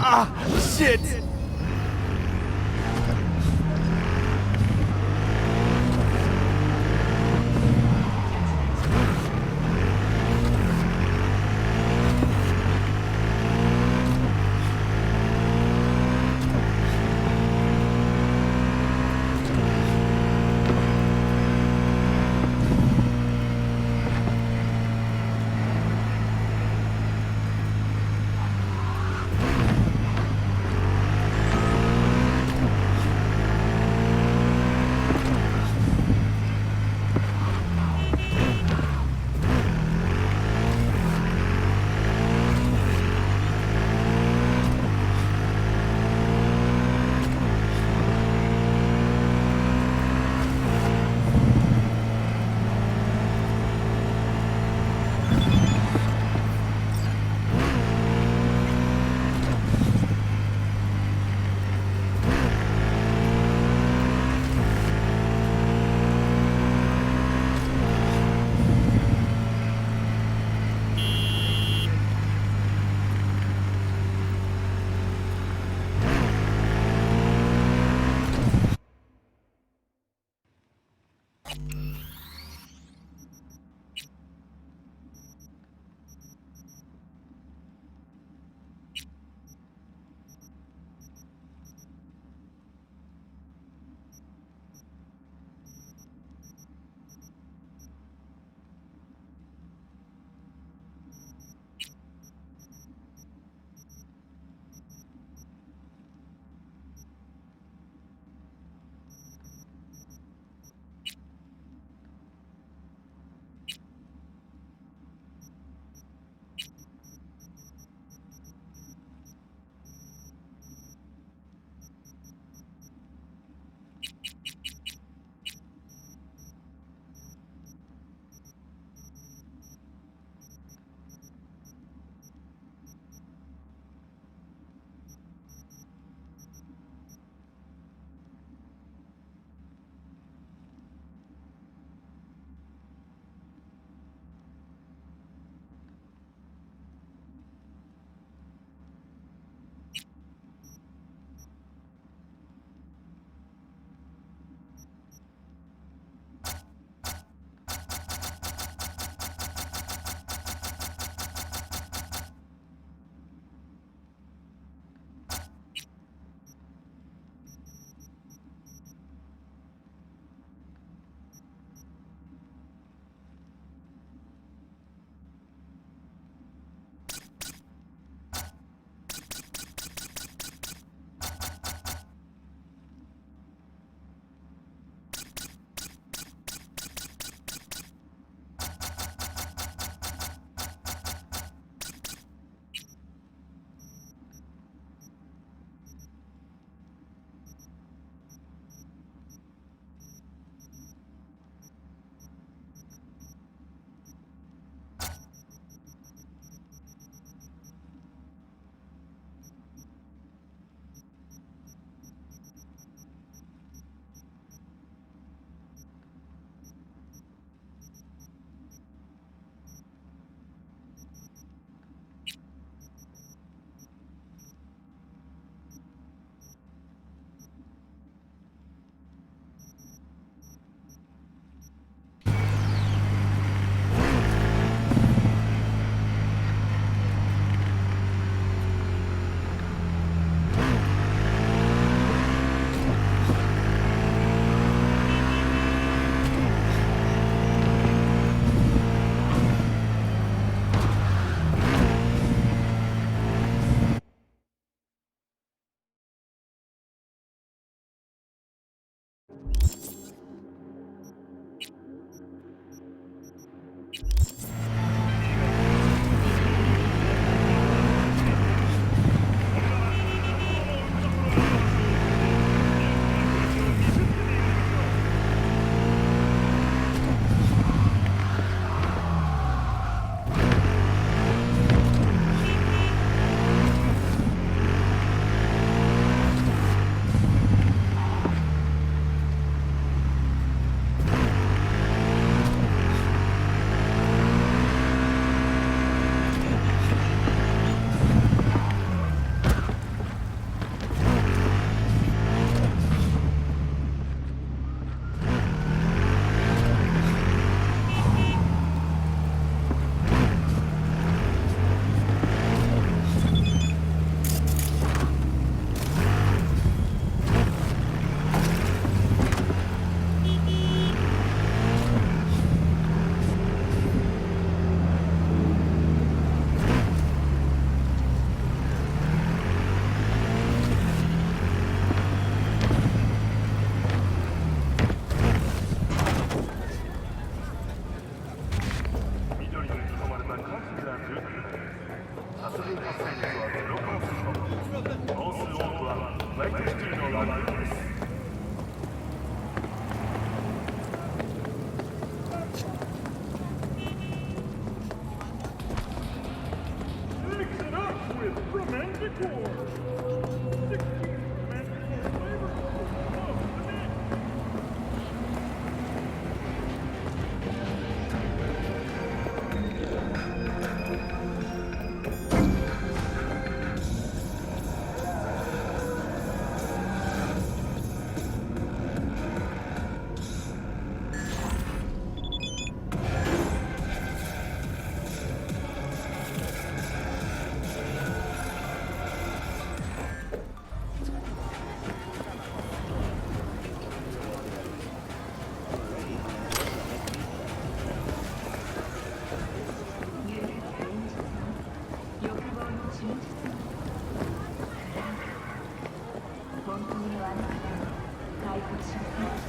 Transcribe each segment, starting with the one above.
Shit!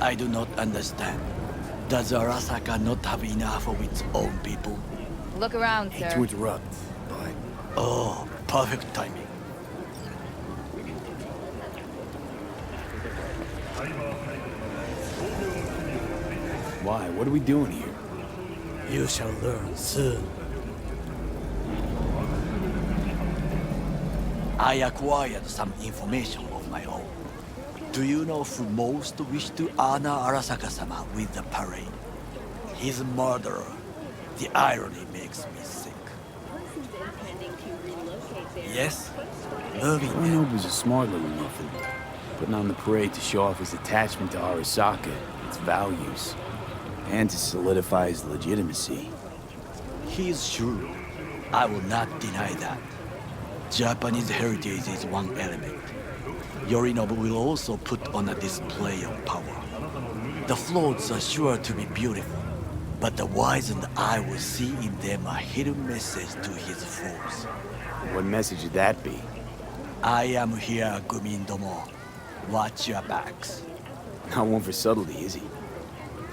I do not understand. Does Arasaka not have enough of its own people? Look around, Hate sir. to interrupt, but Oh, perfect timing. why? What are we doing here? You shall learn soon. I acquired some information of my own. Do you know who most wished to honor Arasaka-sama with the parade? His murderer. The irony makes me sick. Yes? Moving now. Yorinobu's a smart little muffin, putting on the parade to show off his attachment to Arasaka, its values, and to solidify his legitimacy. He is shrewd. I will not deny that. Japanese heritage is one element. Yorinobu will also put on a display of power. The floats are sure to be beautiful, but the wizened eye will see in them a hidden message to his foes. What message would that be? I am here, Gumindomo. Watch your backs. Not one for subtlety, is he?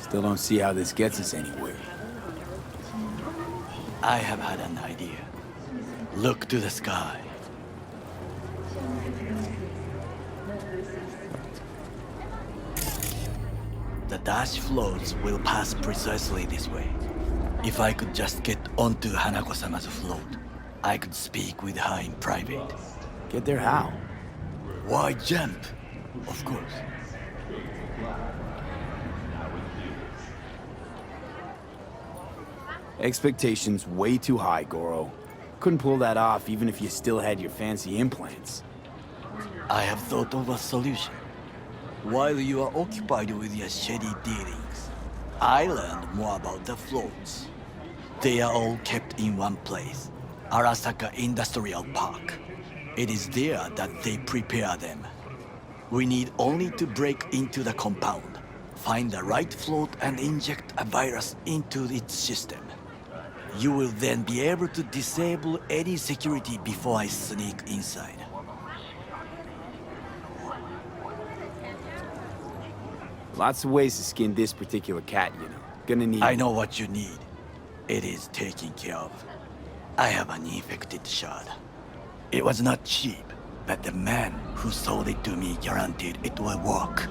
Still don't see how this gets us anywhere. I have had an idea. Look to the sky. The dash floats will pass precisely this way. If I could just get onto Hanako-sama's float, I could speak with her in private. Get there how? Why jump? Of course. Expectations way too high, Goro. Couldn't pull that off even if you still had your fancy implants. I have thought of a solution. While you are occupied with your shady dealings, I learned more about the floats. They are all kept in one place, Arasaka Industrial Park. It is there that they prepare them. We need only to break into the compound, find the right float and inject a virus into its system. You will then be able to disable any security before I sneak inside. Lots of ways to skin this particular cat, you know. Gonna need... I know what you need. It is taken care of. I have an infected shard. It was not cheap, but the man who sold it to me guaranteed it will work.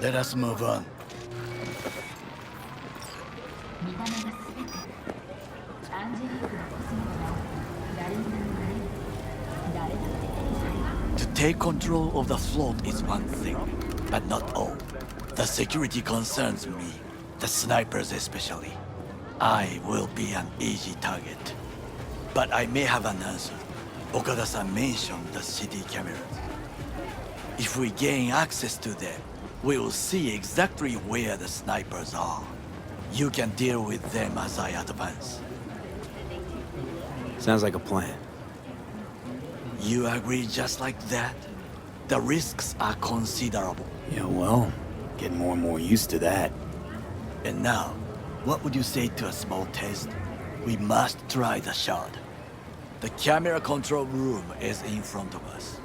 Let us move on. To take control of the float is one thing, but not all. The security concerns me, the snipers especially. I will be an easy target. But I may have an answer. Okada-san mentioned the city cameras. If we gain access to them, we will see exactly where the snipers are. You can deal with them as I advance. Sounds like a plan. You agree just like that? The risks are considerable. Yeah, well, getting more and more used to that. And now, what would you say to a small test? We must try the shard. The camera control room is in front of us.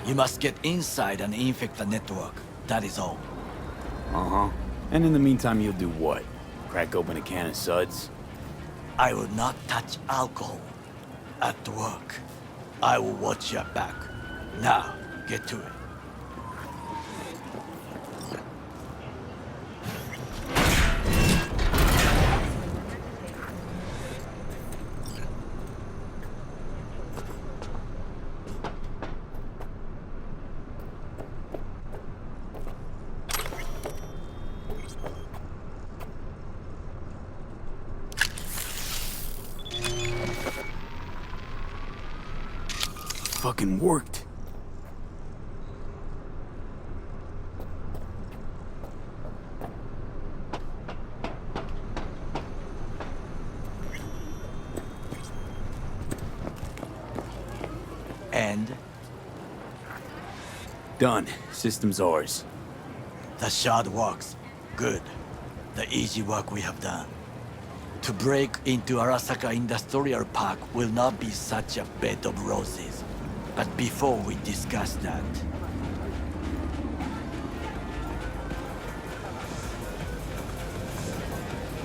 You must get inside and infect the network. That is all. Uh-huh. And in the meantime, you'll do what? Crack open a can of suds? I will not touch alcohol at work. I will watch your back. Now, get to it. Fucking worked. And Done. System's ours. the shard works. Good. The easy work we have done. To break into Arasaka Industrial Park will not be such a bed of roses. But before we discuss that,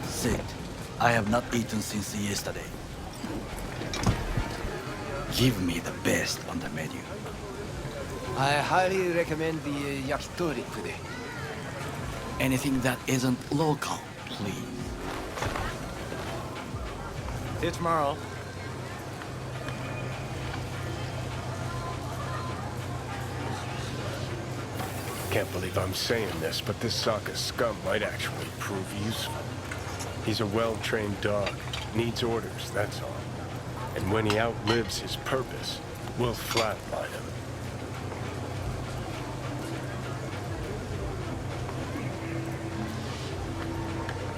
sit. I have not eaten since yesterday. Give me the best on the menu. I highly recommend the Yakitori today. Anything that isn't local, please. See you tomorrow. Can't believe I'm saying this, but this Saka scum might actually prove useful. He's a well-trained dog. Needs orders, that's all. And when he outlives his purpose, we'll flatline him.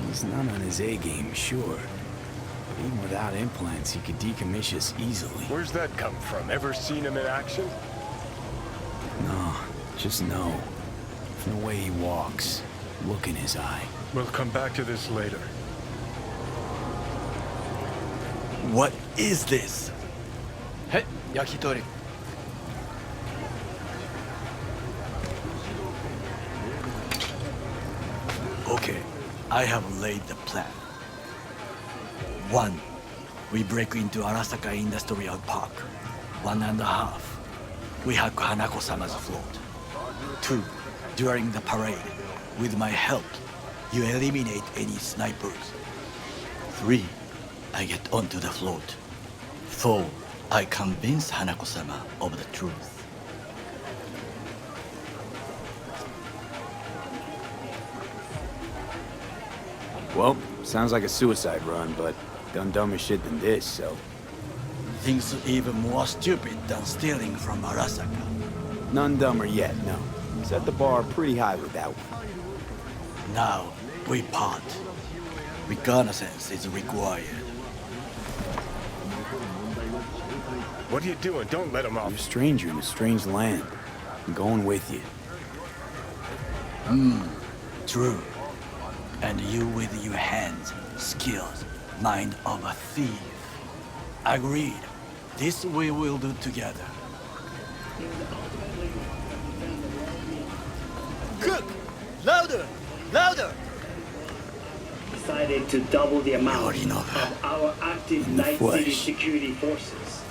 He's not on his A-game, sure. But even without implants, he could decommission us easily. Where's that come from? Ever seen him in action? No, just no. From the way he walks, look in his eye. We'll come back to this later. What is this? Hey, Yakitori. Okay, I have laid the plan. 1. We break into Arasaka Industrial Park. 1.5. We hack Hanako-sama's float. 2. During the parade, with my help, you eliminate any snipers. 3. I get onto the float. 4. I convince Hanako-sama of the truth. Well, sounds like a suicide run, but done dumber shit than this, so... Things even more stupid than stealing from Arasaka. None dumber yet, no. Set the bar pretty high with that one. Now, we part. Reconnaissance is required. What are you doing? Don't let him You're off. a stranger in a strange land. I'm going with you. True. And you with your hands, skills, mind of a thief. Agreed. This we will do together. Cook! Louder! Louder! Decided to double the amount Yorinobu. of our active In the Night City flesh. security forces.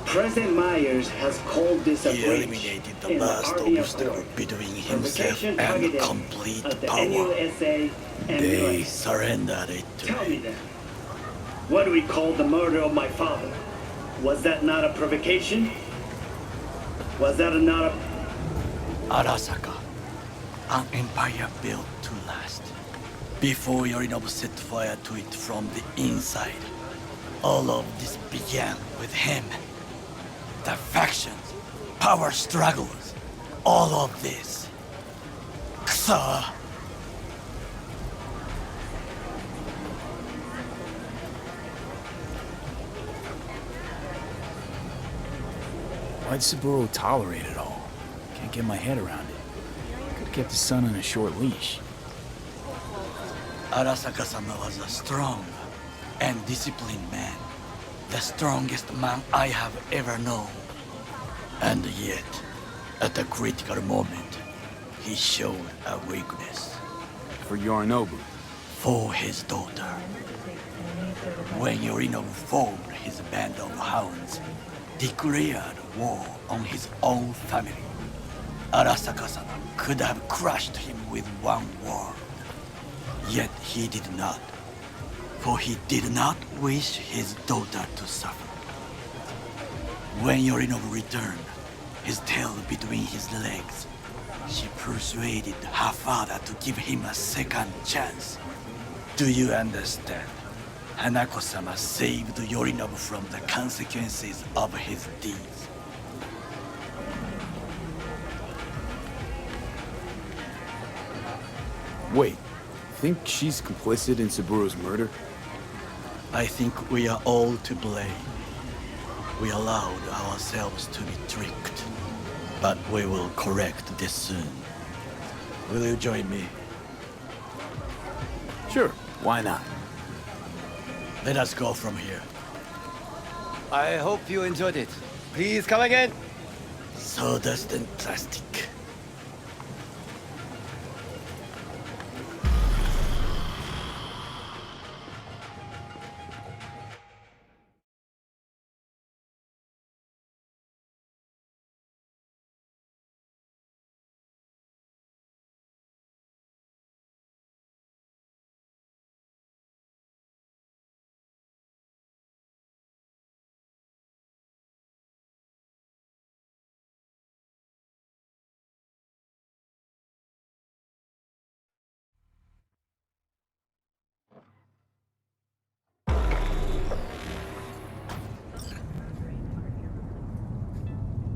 President Myers has called this a He breach eliminated the in the last Army of obstacle War. between himself Provocation and targeted complete at the power. NUSA and They military. Surrendered it to Tell me. me then, what do we call the murder of my father? Was that not a provocation? Was that not a... Arasaka, an empire built to last. Before Yorinobu set fire to it from the inside, all of this began with him. The factions, power struggles, all of this. Kusa! Why'd Saburo tolerate it all? Can't get my head around it. Could've kept his son on a short leash. Arasaka-sama was a strong and disciplined man. The strongest man I have ever known. And yet, at a critical moment, he showed a weakness. for Yorinobu. For his daughter. When Yorinobu formed his band of hounds, declared war on his own family, Arasaka-sama could have crushed him with one word. Yet he did not, for he did not wish his daughter to suffer. When Yorinobu returned, his tail between his legs, she persuaded her father to give him a second chance. Do you understand? Hanako-sama saved Yorinobu from the consequences of his deeds. Wait, think she's complicit in Saburo's murder? I think we are all to blame. We allowed ourselves to be tricked. But we will correct this soon. Will you join me? Sure, why not? Let us go from here. I hope you enjoyed it. Please come again. Sawdust and plastic.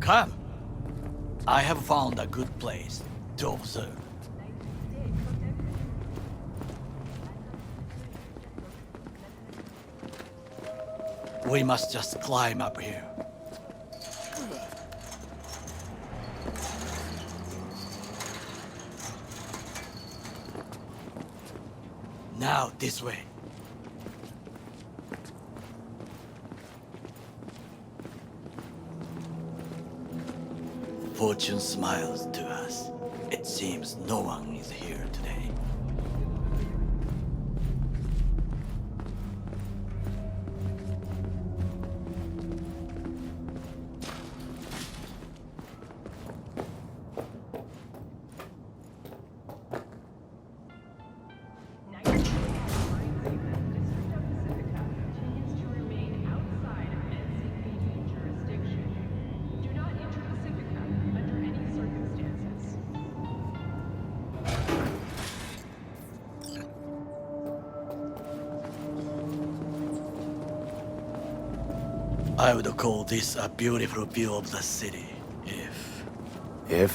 Come! I have found a good place to observe. We must just climb up here. Now, this way. Fortune smiles to us. It seems no one is here today. I would call this a beautiful view of the city, if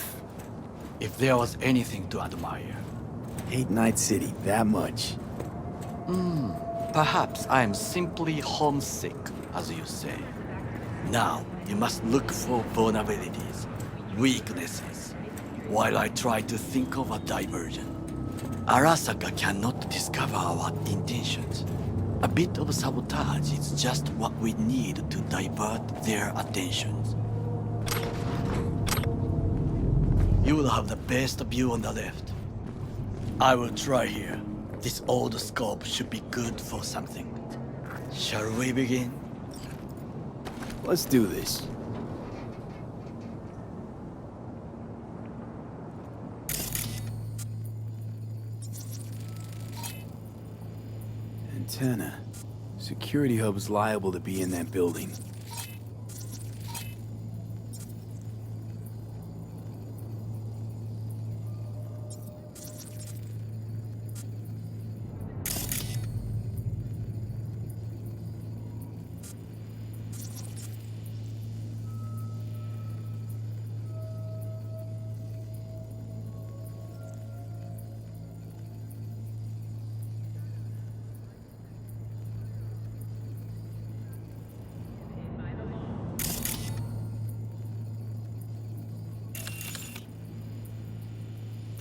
there was anything to admire. Hate Night City that much. Perhaps I am simply homesick, as you say. Now, you must look for vulnerabilities, weaknesses, while I try to think of a diversion. Arasaka cannot discover our intentions. A bit of sabotage is just what we need to divert their attentions. You will have the best view on the left. I will try here. This old scope should be good for something. Shall we begin? Let's do this. Antenna. Security hub's liable to be in that building.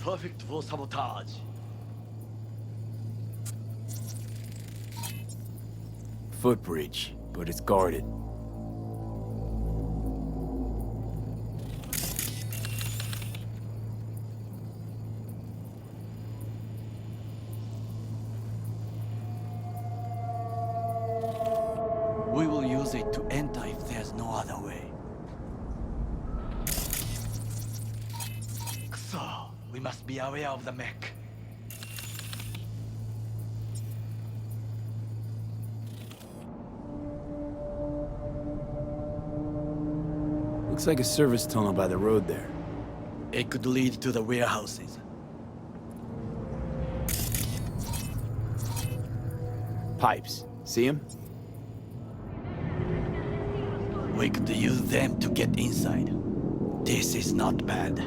Perfect for sabotage. Footbridge, but it's guarded. use it to enter if there's no other way. So, we must be aware of the mech. Looks like a service tunnel by the road there. It could lead to the warehouses. Pipes. See them? We could use them to get inside. This is not bad.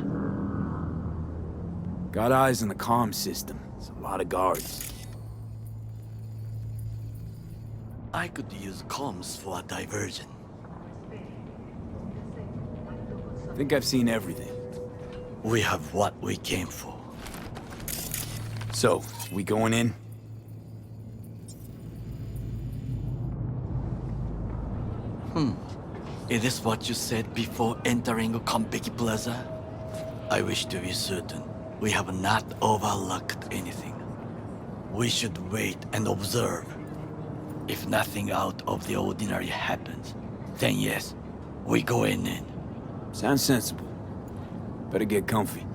Got eyes on the comm system. It's a lot of guards. I could use comms for a diversion. Think I've seen everything. We have what we came for. So, we going in? Is this what you said before entering Kabuki Plaza? I wish to be certain we have not overlooked anything. We should wait and observe. If nothing out of the ordinary happens, then yes, we go in. Sounds sensible. Better get comfy.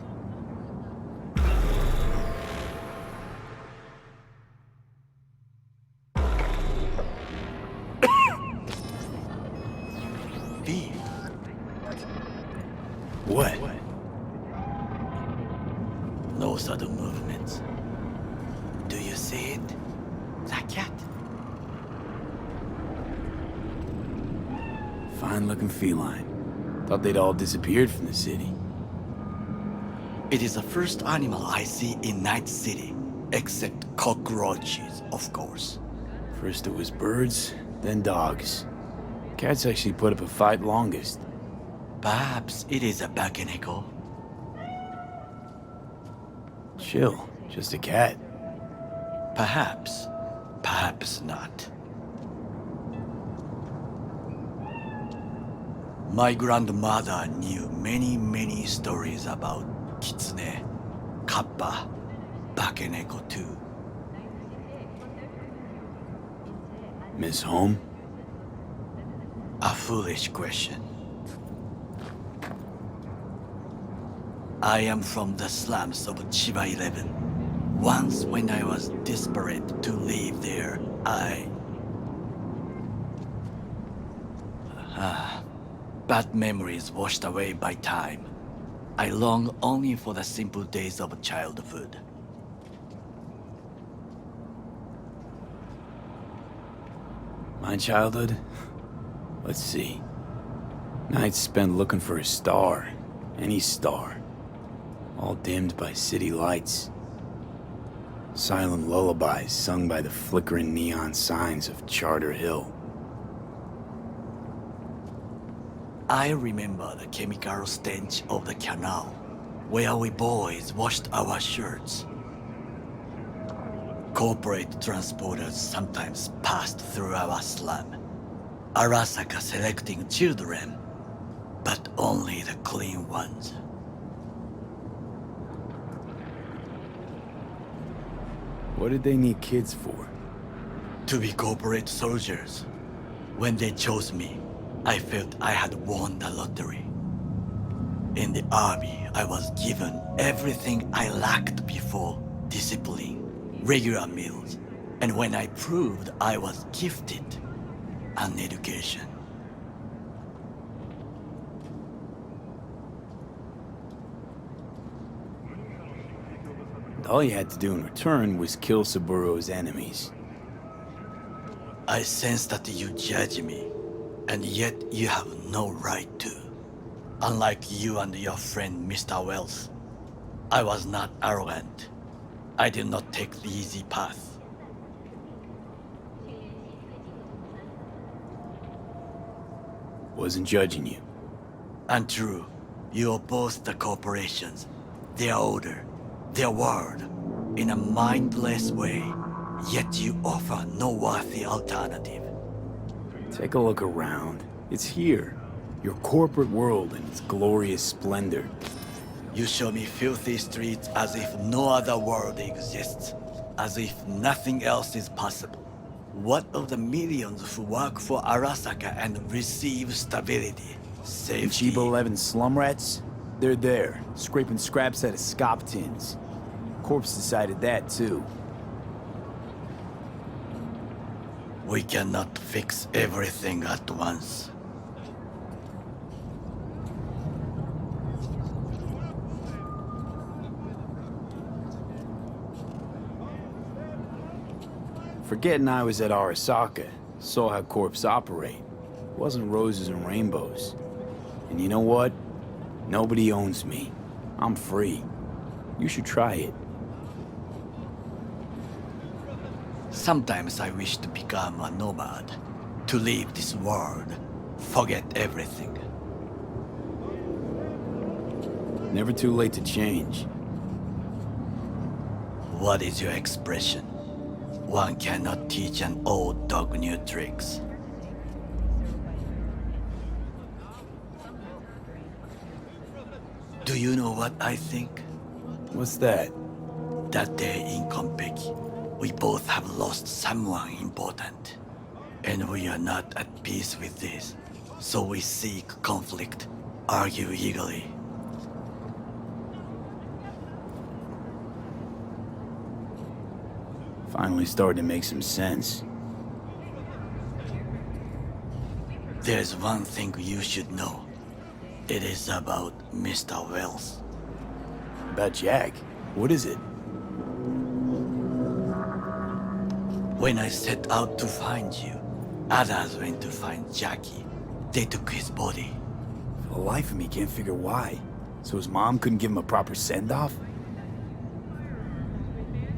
B. What? No sudden movements. Do you see it? The cat? Fine-looking feline. Thought they'd all disappeared from the city. It is the first animal I see in Night City, except cockroaches, of course. First it was birds, then dogs. Cats actually put up a fight longest. Perhaps it is a bakeneko. Chill, just a cat. Perhaps, perhaps not. My grandmother knew many stories about kitsune, kappa, bakeneko too. Miss Home? A foolish question. I am from the slums of Chiba 11. Once when I was desperate to live there, bad memories washed away by time. I long only for the simple days of childhood. My childhood? Let's see. Nights spent looking for a star. Any star. All dimmed by city lights. Silent lullabies sung by the flickering neon signs of Charter Hill. I remember the chemical stench of the canal, where we boys washed our shirts. Corporate transporters sometimes passed through our slum. Arasaka selecting children, but only the clean ones. What did they need kids for? To be corporate soldiers. When they chose me, I felt I had won the lottery. In the army, I was given everything I lacked before: discipline, regular meals, and when I proved I was gifted, an education. And all you had to do in return was kill Saburo's enemies. I sense that you judge me, and yet you have no right to. Unlike you and your friend Mr. Wells, I was not arrogant. I did not take the easy path. Wasn't judging you. And true, you oppose the corporations, their order, their word, in a mindless way, yet you offer no worthy alternative. Take a look around. It's here. Your corporate world in its glorious splendor. You show me filthy streets as if no other world exists, as if nothing else is possible. What of the millions who work for Arasaka and receive stability, The safety? cheap 11 slum rats? They're there, scraping scraps out of scop tins. Corpse decided that, too. We cannot fix everything at once. Forgetting I was at Arasaka, saw how corps operate. Wasn't roses and rainbows. And you know what? Nobody owns me. I'm free. You should try it. Sometimes I wish to become a nomad, to leave this world, forget everything. Never too late to change. What is your expression? One cannot teach an old dog new tricks. Do you know what I think? What's that? That day in Konpeki, we both have lost someone important. And we are not at peace with this. So we seek conflict, argue eagerly. Finally starting to make some sense. There's one thing you should know. It is about Mr. Wells. About Jack? What is it? When I set out to find you, others went to find Jackie. They took his body. For the life of me, can't figure why. So his mom couldn't give him a proper send-off?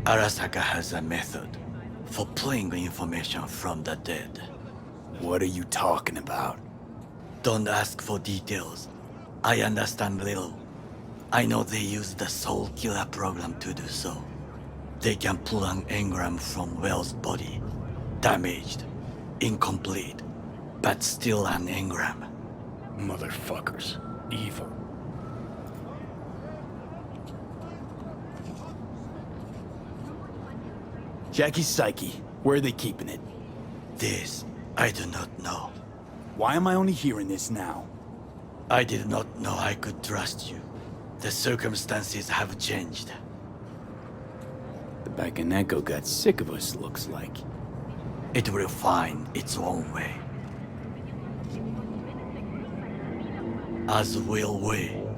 Arasaka has a method for pulling information from the dead. What are you talking about? Don't ask for details. I understand little. I know they use the Soul Killer program to do so. They can pull an engram from Wells' body. Damaged, incomplete, but still an engram. Motherfuckers. Evil. Jackie's psyche. Where are they keeping it? This, I do not know. Why am I only hearing this now? I did not know I could trust you. The circumstances have changed. The Bakaneko got sick of us, looks like. It will find its own way. As will we.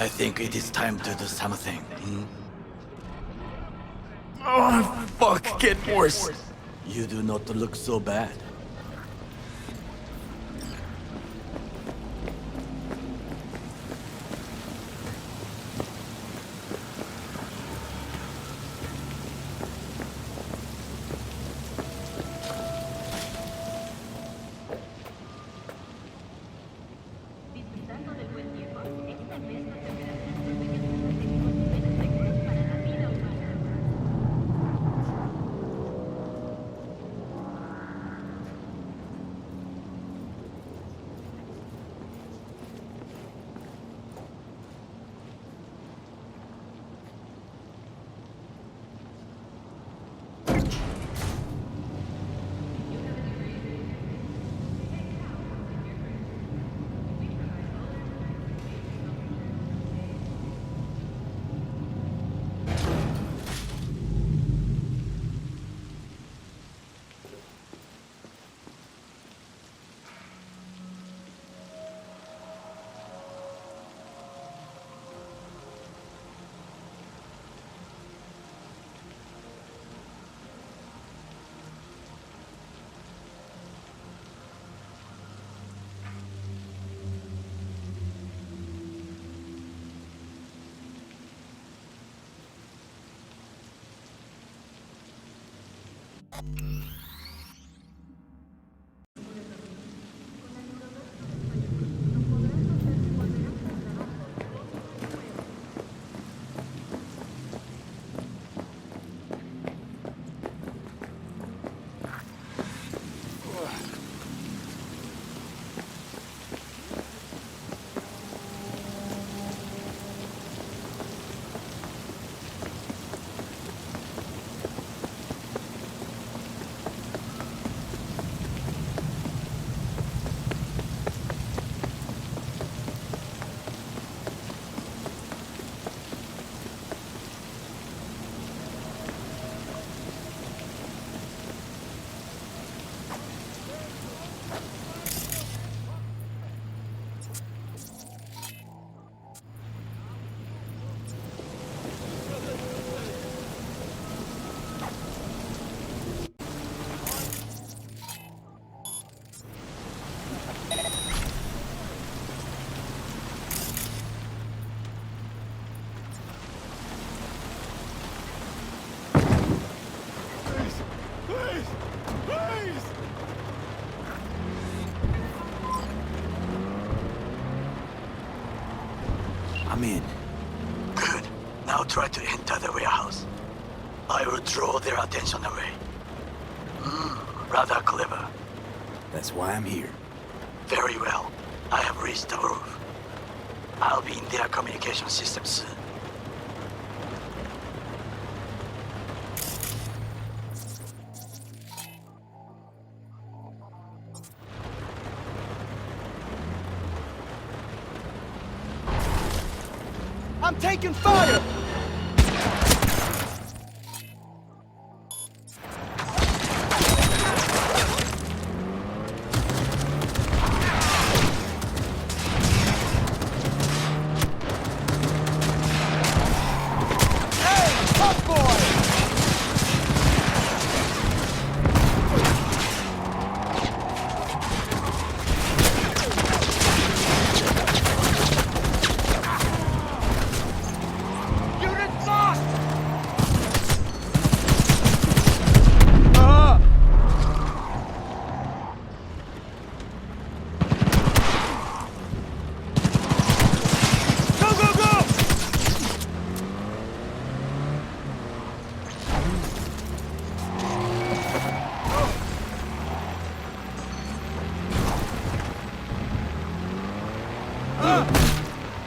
I think it is time to do something. Oh, fuck, get worse. You do not look so bad. I'm in. Good. Now try to enter the warehouse. I will draw their attention away. Rather clever. That's why I'm here. Very well. I have reached the roof. I'll be in their communication system soon. I'm taking fire!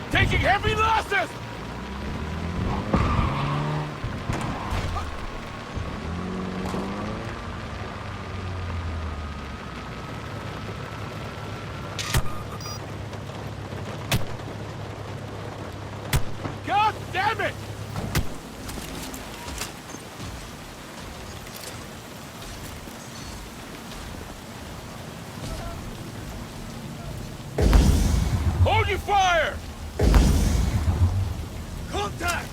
Taking heavy losses! God damn it! Hold your fire! Contact!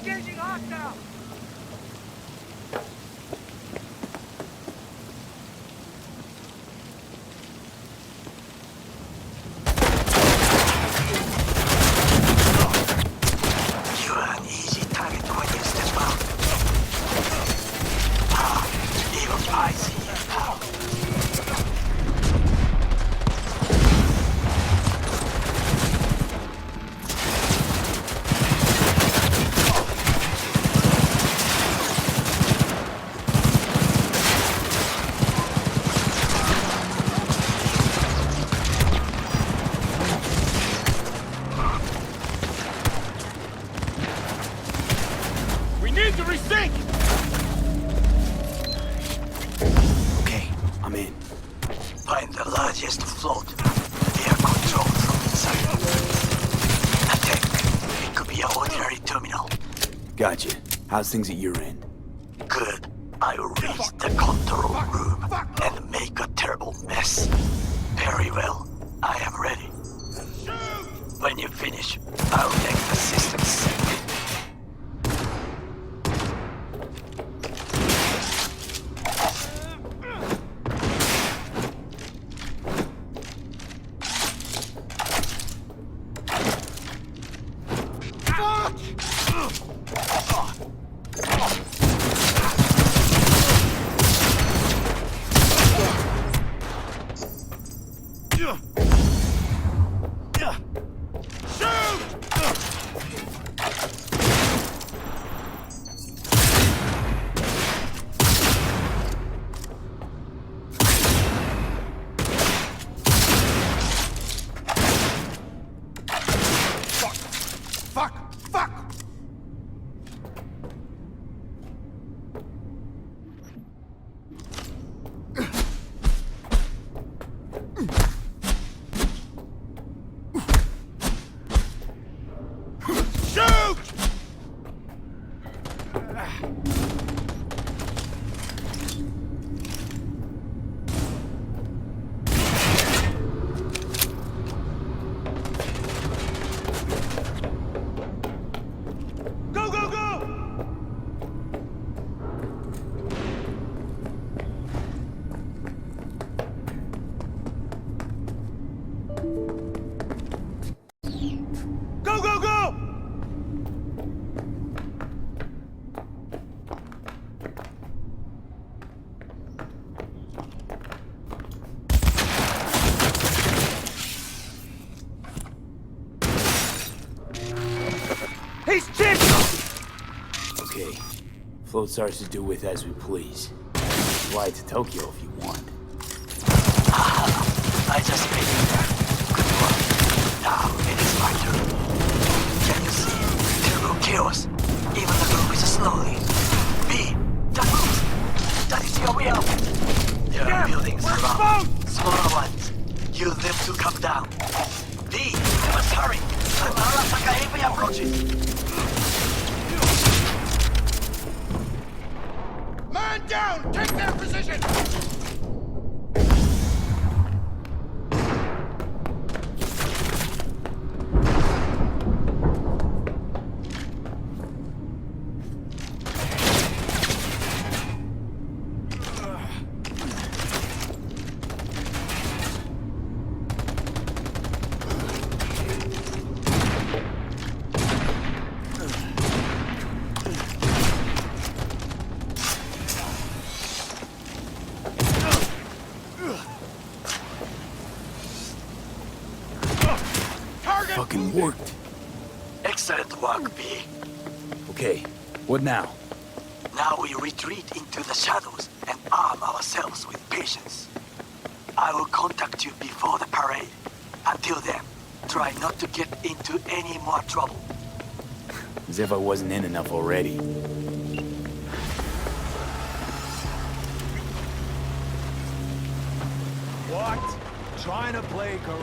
Engaging hostile! You are an easy target when you step out. Even I see you now. We need to resync! Okay, I'm in. Find the largest float. They are controlled from inside. Attack. It could be an ordinary terminal. Gotcha. How's things at your end? Good. I will reach the control room and make a terrible mess. Very well. I am ready. When you finish, I'll make the system sync. Okay. Floats ours to do with as we please. Fly to Tokyo if you want. I just made it there. Good work. Now it is my turn. Can you see? Turbo chaos. Even the room is slowly. B, that moves. That is your way out. There are buildings around. Smaller ones. Use them to come down. B, you must hurry. I'm Arasaka heavy approaching. Man down! Take their position! Fucking worked. Excellent work, B. Okay, what now? Now we retreat into the shadows and arm ourselves with patience. I will contact you before the parade. Until then, try not to get into any more trouble. As if I wasn't in enough already. What? Trying to play gorilla?